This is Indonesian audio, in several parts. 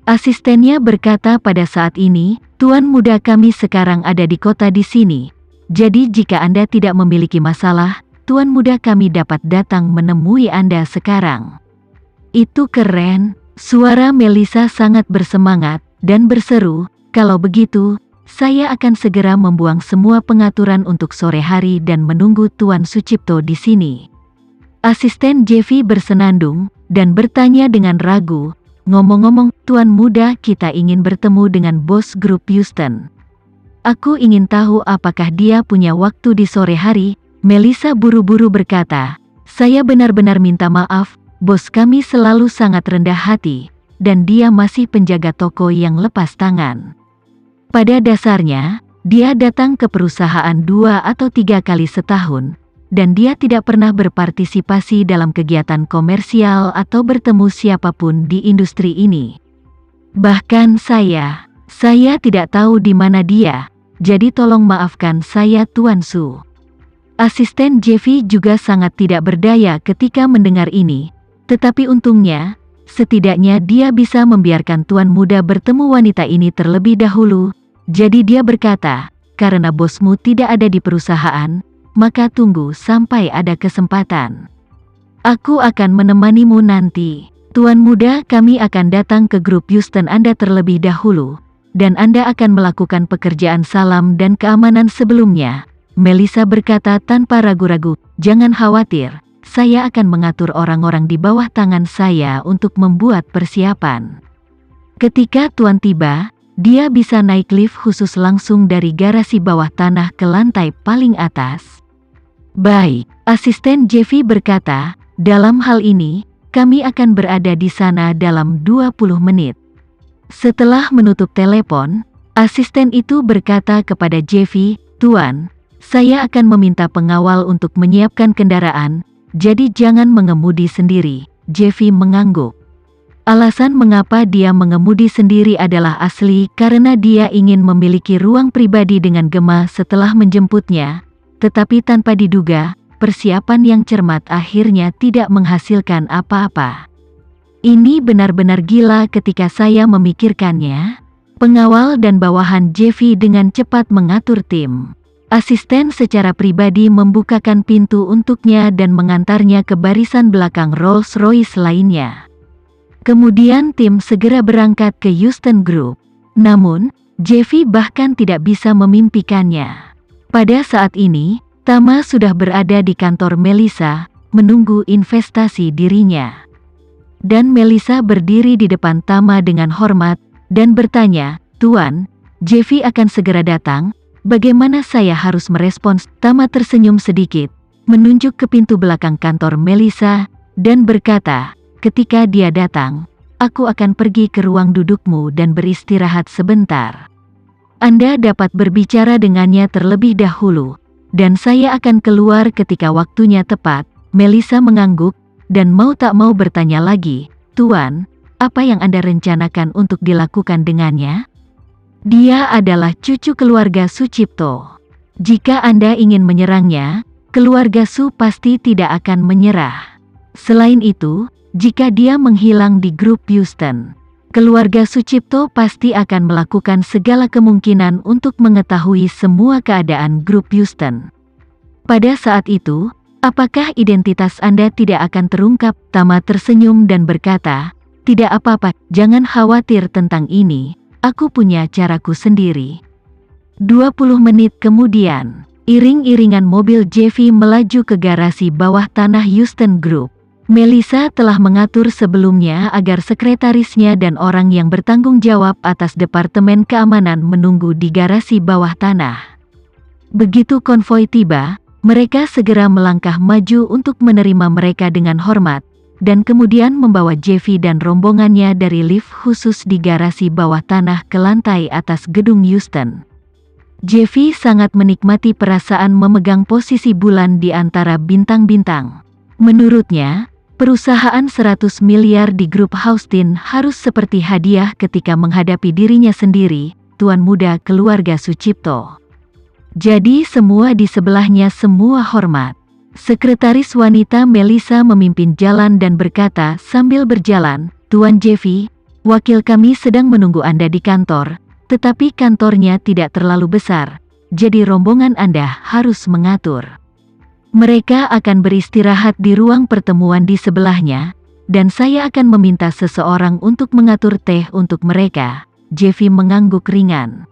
Asistennya berkata pada saat ini, Tuan muda kami sekarang ada di kota di sini. Jadi jika Anda tidak memiliki masalah, Tuan muda kami dapat datang menemui Anda sekarang. Itu keren. Suara Melissa sangat bersemangat dan berseru, kalau begitu, saya akan segera membuang semua pengaturan untuk sore hari dan menunggu Tuan Sucipto di sini. Asisten Jeffy bersenandung dan bertanya dengan ragu, ngomong-ngomong, Tuan muda kita ingin bertemu dengan bos grup Houston. Aku ingin tahu apakah dia punya waktu di sore hari. Melissa buru-buru berkata, saya benar-benar minta maaf. Bos kami selalu sangat rendah hati, dan dia masih penjaga toko yang lepas tangan. Pada dasarnya, dia datang ke perusahaan 2 atau 3 kali setahun, dan dia tidak pernah berpartisipasi dalam kegiatan komersial atau bertemu siapapun di industri ini. Bahkan saya tidak tahu di mana dia, jadi tolong maafkan saya Tuan Su. Asisten Jeffy juga sangat tidak berdaya ketika mendengar ini. Tetapi untungnya, setidaknya dia bisa membiarkan tuan muda bertemu wanita ini terlebih dahulu. Jadi dia berkata, karena bosmu tidak ada di perusahaan, maka tunggu sampai ada kesempatan. Aku akan menemanimu nanti. Tuan muda kami akan datang ke grup Houston Anda terlebih dahulu, dan Anda akan melakukan pekerjaan salam dan keamanan sebelumnya. Melissa berkata tanpa ragu-ragu, jangan khawatir. Saya akan mengatur orang-orang di bawah tangan saya untuk membuat persiapan. Ketika Tuan tiba, dia bisa naik lift khusus langsung dari garasi bawah tanah ke lantai paling atas. Baik, asisten Jeffy berkata, dalam hal ini, kami akan berada di sana dalam 20 menit. Setelah menutup telepon, asisten itu berkata kepada Jeffy, Tuan, saya akan meminta pengawal untuk menyiapkan kendaraan. Jadi jangan mengemudi sendiri. Jeffy mengangguk. Alasan mengapa dia mengemudi sendiri adalah asli karena dia ingin memiliki ruang pribadi dengan Gemma setelah menjemputnya. Tetapi tanpa diduga, persiapan yang cermat akhirnya tidak menghasilkan apa-apa. Ini benar-benar gila ketika saya memikirkannya. Pengawal dan bawahan Jeffy dengan cepat mengatur tim. Asisten secara pribadi membukakan pintu untuknya dan mengantarnya ke barisan belakang Rolls-Royce lainnya. Kemudian tim segera berangkat ke Houston Group. Namun, Jeffy bahkan tidak bisa memimpikannya. Pada saat ini, Tama sudah berada di kantor Melissa, menunggu investasi dirinya. Dan Melissa berdiri di depan Tama dengan hormat, dan bertanya, Tuan, Jeffy akan segera datang. Bagaimana saya harus merespons? Tama tersenyum sedikit, menunjuk ke pintu belakang kantor Melissa, dan berkata, ketika dia datang, aku akan pergi ke ruang dudukmu dan beristirahat sebentar. Anda dapat berbicara dengannya terlebih dahulu, dan saya akan keluar ketika waktunya tepat. Melissa mengangguk, dan mau tak mau bertanya lagi, Tuan, apa yang Anda rencanakan untuk dilakukan dengannya? Dia adalah cucu keluarga Sucipto. Jika Anda ingin menyerangnya, keluarga Su pasti tidak akan menyerah. Selain itu, jika dia menghilang di grup Houston, keluarga Sucipto pasti akan melakukan segala kemungkinan untuk mengetahui semua keadaan grup Houston. Pada saat itu, apakah identitas Anda tidak akan terungkap? Tama tersenyum dan berkata, tidak apa-apa, jangan khawatir tentang ini. Aku punya caraku sendiri. 20 menit kemudian, iring-iringan mobil Jeffy melaju ke garasi bawah tanah Houston Group. Melissa telah mengatur sebelumnya agar sekretarisnya dan orang yang bertanggung jawab atas Departemen Keamanan menunggu di garasi bawah tanah. Begitu konvoi tiba, mereka segera melangkah maju untuk menerima mereka dengan hormat, dan kemudian membawa Jeffy dan rombongannya dari lift khusus di garasi bawah tanah ke lantai atas gedung Houston. Jeffy sangat menikmati perasaan memegang posisi bulan di antara bintang-bintang. Menurutnya, perusahaan 100 miliar di grup Houston harus seperti hadiah ketika menghadapi dirinya sendiri, tuan muda keluarga Sucipto. Jadi semua di sebelahnya semua hormat. Sekretaris wanita Melissa memimpin jalan dan berkata sambil berjalan, Tuan Jeffy, Wakil kami sedang menunggu Anda di kantor, tetapi kantornya tidak terlalu besar, jadi rombongan Anda harus mengatur. Mereka akan beristirahat di ruang pertemuan di sebelahnya, dan saya akan meminta seseorang untuk mengatur teh untuk mereka. Jeffy mengangguk ringan.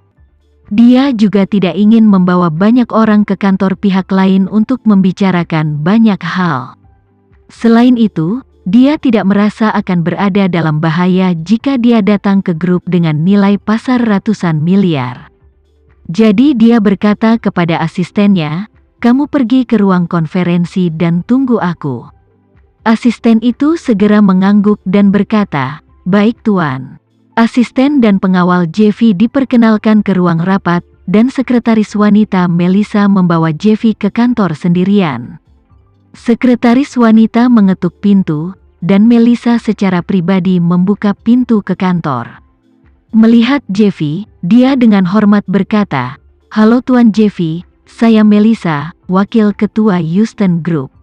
Dia juga tidak ingin membawa banyak orang ke kantor pihak lain untuk membicarakan banyak hal. Selain itu, dia tidak merasa akan berada dalam bahaya jika dia datang ke grup dengan nilai pasar ratusan miliar. Jadi dia berkata kepada asistennya, "Kamu pergi ke ruang konferensi dan tunggu aku." Asisten itu segera mengangguk dan berkata, "Baik Tuan." Asisten dan pengawal Jeffy diperkenalkan ke ruang rapat, dan sekretaris wanita Melissa membawa Jeffy ke kantor sendirian. Sekretaris wanita mengetuk pintu, dan Melissa secara pribadi membuka pintu ke kantor. Melihat Jeffy, dia dengan hormat berkata, "Halo Tuan Jeffy, saya Melissa, Wakil Ketua Houston Group.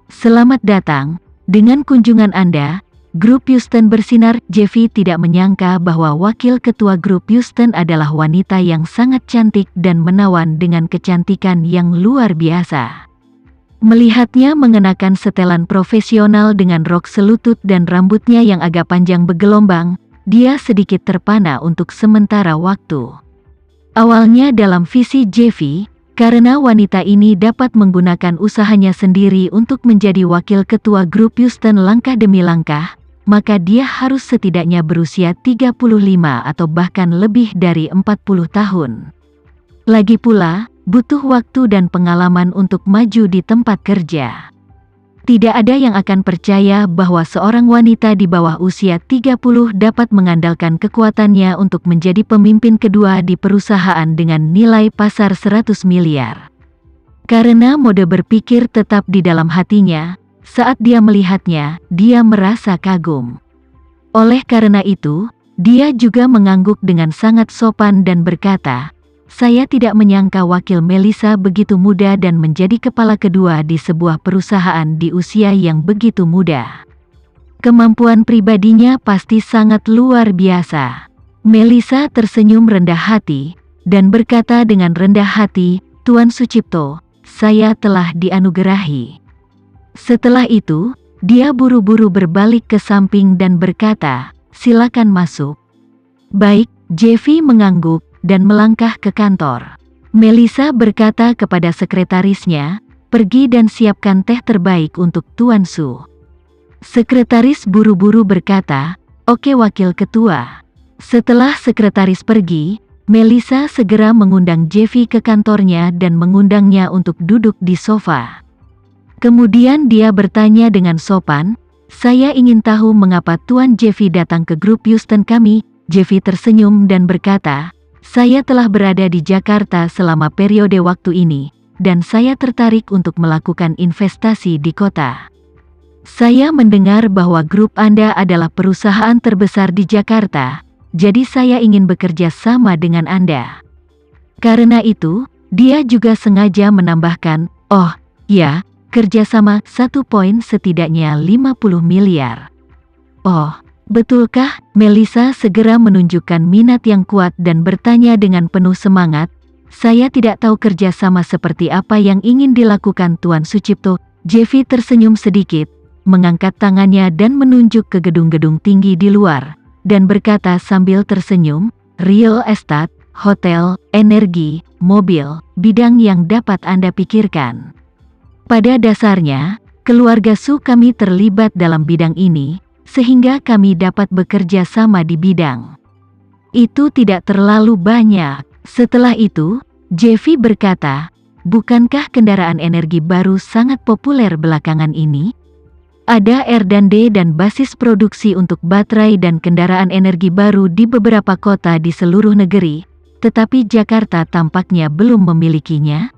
Selamat datang, dengan kunjungan Anda, Grup Houston bersinar." Jeffy tidak menyangka bahwa Wakil Ketua Grup Houston adalah wanita yang sangat cantik dan menawan dengan kecantikan yang luar biasa. Melihatnya mengenakan setelan profesional dengan rok selutut dan rambutnya yang agak panjang bergelombang, dia sedikit terpana untuk sementara waktu. Awalnya dalam visi Jeffy, karena wanita ini dapat menggunakan usahanya sendiri untuk menjadi wakil ketua grup Houston langkah demi langkah, maka dia harus setidaknya berusia 35 atau bahkan lebih dari 40 tahun. Lagi pula, butuh waktu dan pengalaman untuk maju di tempat kerja. Tidak ada yang akan percaya bahwa seorang wanita di bawah usia 30 dapat mengandalkan kekuatannya untuk menjadi pemimpin kedua di perusahaan dengan nilai pasar 100 miliar. Karena mode berpikir tetap di dalam hatinya, saat dia melihatnya, dia merasa kagum. Oleh karena itu, dia juga mengangguk dengan sangat sopan dan berkata, "Saya tidak menyangka Wakil Melissa begitu muda dan menjadi kepala kedua di sebuah perusahaan di usia yang begitu muda. Kemampuan pribadinya pasti sangat luar biasa." Melissa tersenyum rendah hati, dan berkata dengan rendah hati, "Tuan Sucipto, saya telah dianugerahi." Setelah itu, dia buru-buru berbalik ke samping dan berkata, "Silakan masuk." "Baik." Jeffy mengangguk dan melangkah ke kantor. Melissa berkata kepada sekretarisnya, "Pergi dan siapkan teh terbaik untuk Tuan Su." Sekretaris buru-buru berkata, "Oke Wakil Ketua." Setelah sekretaris pergi, Melissa segera mengundang Jeffy ke kantornya dan mengundangnya untuk duduk di sofa. Kemudian dia bertanya dengan sopan, "Saya ingin tahu mengapa Tuan Jeffy datang ke grup Houston kami." Jeffy tersenyum dan berkata, "Saya telah berada di Jakarta selama periode waktu ini, dan saya tertarik untuk melakukan investasi di kota. Saya mendengar bahwa grup Anda adalah perusahaan terbesar di Jakarta, jadi saya ingin bekerja sama dengan Anda." Karena itu, dia juga sengaja menambahkan, "Oh, ya, kerjasama, 1 poin setidaknya 50 miliar. "Oh, betulkah?" Melissa segera menunjukkan minat yang kuat dan bertanya dengan penuh semangat, "Saya tidak tahu kerjasama seperti apa yang ingin dilakukan Tuan Sucipto." Jeffy tersenyum sedikit, mengangkat tangannya dan menunjuk ke gedung-gedung tinggi di luar, dan berkata sambil tersenyum, "Real estate, hotel, energi, mobil, bidang yang dapat Anda pikirkan. Pada dasarnya, keluarga Su kami terlibat dalam bidang ini, sehingga kami dapat bekerja sama di bidang itu tidak terlalu banyak." Setelah itu, Jeffy berkata, "Bukankah kendaraan energi baru sangat populer belakangan ini? Ada R&D dan basis produksi untuk baterai dan kendaraan energi baru di beberapa kota di seluruh negeri, tetapi Jakarta tampaknya belum memilikinya.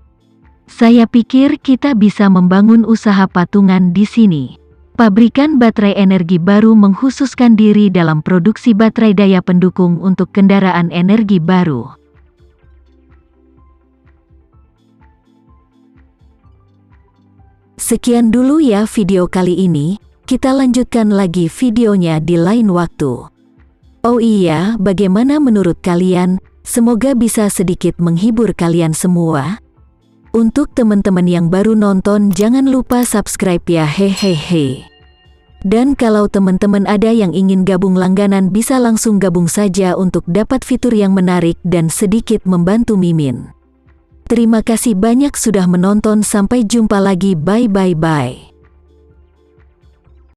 Saya pikir kita bisa membangun usaha patungan di sini." Pabrikan baterai energi baru mengkhususkan diri dalam produksi baterai daya pendukung untuk kendaraan energi baru. Sekian dulu ya video kali ini, kita lanjutkan lagi videonya di lain waktu. Oh iya, bagaimana menurut kalian? Semoga bisa sedikit menghibur kalian semua. Untuk teman-teman yang baru nonton, jangan lupa subscribe ya, hehehe. Dan kalau teman-teman ada yang ingin gabung langganan, bisa langsung gabung saja untuk dapat fitur yang menarik dan sedikit membantu Mimin. Terima kasih banyak sudah menonton, sampai jumpa lagi, bye.